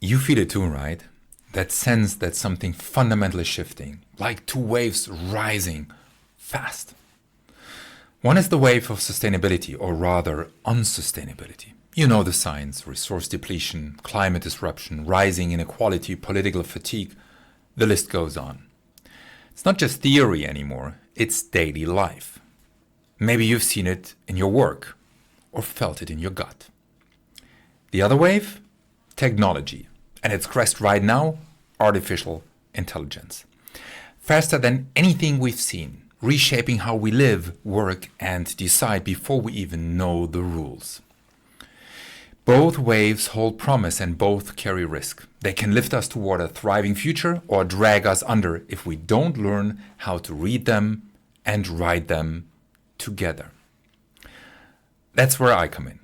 You feel it too, right? That sense that something fundamental is shifting, like two waves rising fast. One is the wave of sustainability, or rather unsustainability. You know the signs: resource depletion, climate disruption, rising inequality, political fatigue. The list goes on. It's not just theory anymore, it's daily life. Maybe you've seen it in your work or felt it in your gut. The other wave? Technology. And its crest right now, artificial intelligence. Faster than anything we've seen, reshaping how we live, work, and decide before we even know the rules. Both waves hold promise and both carry risk. They can lift us toward a thriving future or drag us under if we don't learn how to read them and ride them together. That's where I come in.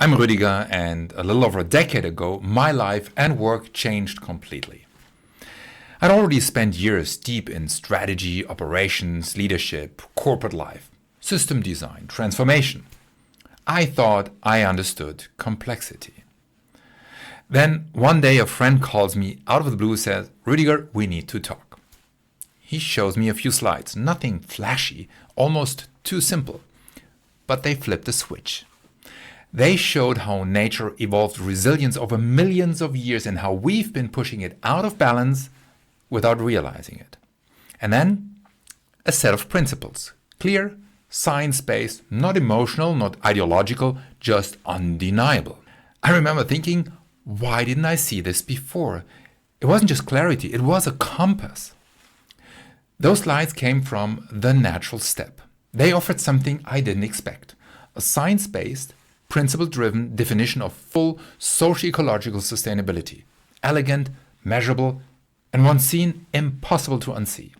I'm Rüdiger, and a little over a decade ago, my life and work changed completely. I'd already spent years deep in strategy, operations, leadership, corporate life, system design, transformation. I thought I understood complexity. Then one day a friend calls me out of the blue and says, "Rüdiger, we need to talk." He shows me a few slides, nothing flashy, almost too simple. But they flipped the switch. They showed how nature evolved resilience over millions of years and how we've been pushing it out of balance without realizing it. And then a set of principles, clear, science-based, not emotional, not ideological, just undeniable. I remember thinking, why didn't I see this before? It wasn't just clarity, it was a compass. Those slides came from The Natural Step. They offered something I didn't expect, a science-based, principle-driven definition of full socio-ecological sustainability. Elegant, measurable, and once seen, impossible to unsee.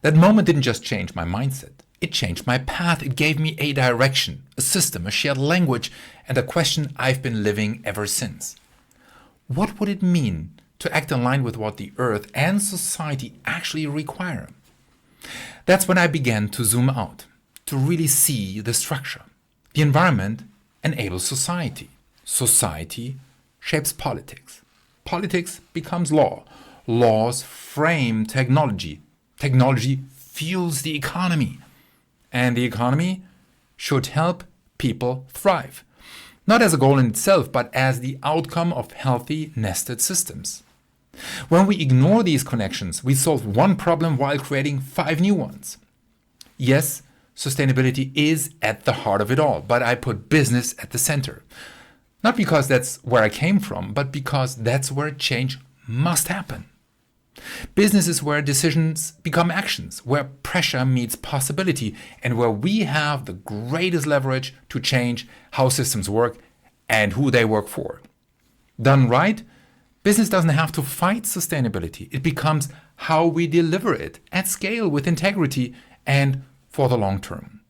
That moment didn't just change my mindset. It changed my path. It gave me a direction, a system, a shared language, and a question I've been living ever since. What would it mean to act in line with what the earth and society actually require? That's when I began to zoom out, to really see the structure. The environment enables society. Society shapes politics. Politics becomes law. Laws frame technology. Technology fuels the economy. And the economy should help people thrive. Not as a goal in itself, but as the outcome of healthy, nested systems. When we ignore these connections, we solve one problem while creating 5 new ones. Yes, sustainability is at the heart of it all, but I put business at the center. Not because that's where I came from, but because that's where change must happen. Business is where decisions become actions, where pressure meets possibility, and where we have the greatest leverage to change how systems work and who they work for. Done right, business doesn't have to fight sustainability. It becomes how we deliver it at scale with integrity and for the long term.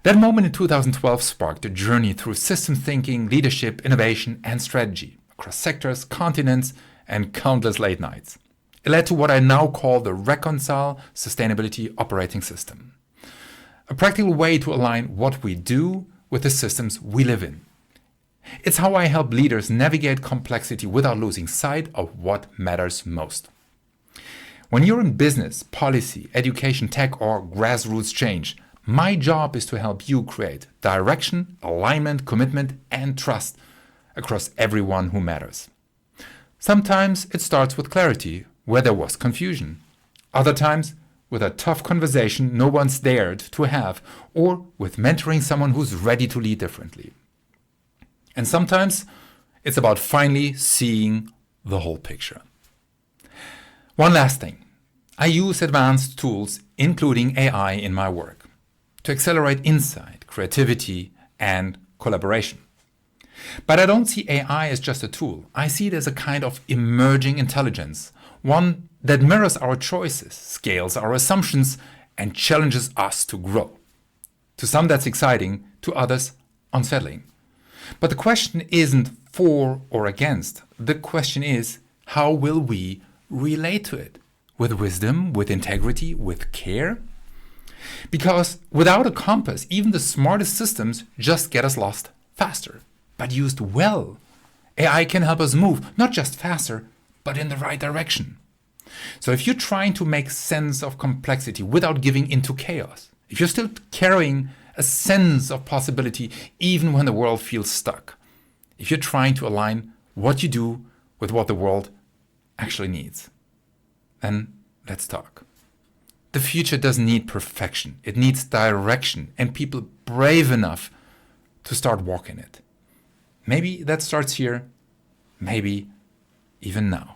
That moment in 2012 sparked a journey through systems thinking, leadership, innovation, and strategy across sectors, continents, and countless late nights. It led to what I now call the RECONCILE Sustainability Operating System, a practical way to align what we do with the systems we live in. It's how I help leaders navigate complexity without losing sight of what matters most. When you're in business, policy, education, tech, or grassroots change, my job is to help you create direction, alignment, commitment, and trust across everyone who matters. Sometimes it starts with clarity, where there was confusion. Other times, with a tough conversation no one's dared to have, or with mentoring someone who's ready to lead differently. And sometimes, it's about finally seeing the whole picture. One last thing. I use advanced tools, including AI, in my work to accelerate insight, creativity, and collaboration. But I don't see AI as just a tool. I see it as a kind of emerging intelligence, one that mirrors our choices, scales our assumptions, and challenges us to grow. To some that's exciting, to others unsettling. But the question isn't for or against. The question is, how will we relate to it? With wisdom, with integrity, with care? Because without a compass, even the smartest systems just get us lost faster. But used well, AI can help us move, not just faster, but in the right direction. So if you're trying to make sense of complexity without giving into chaos, if you're still carrying a sense of possibility even when the world feels stuck, if you're trying to align what you do with what the world actually needs, then let's talk. The future doesn't need perfection. It needs direction and people brave enough to start walking it. Maybe that starts here, maybe even now.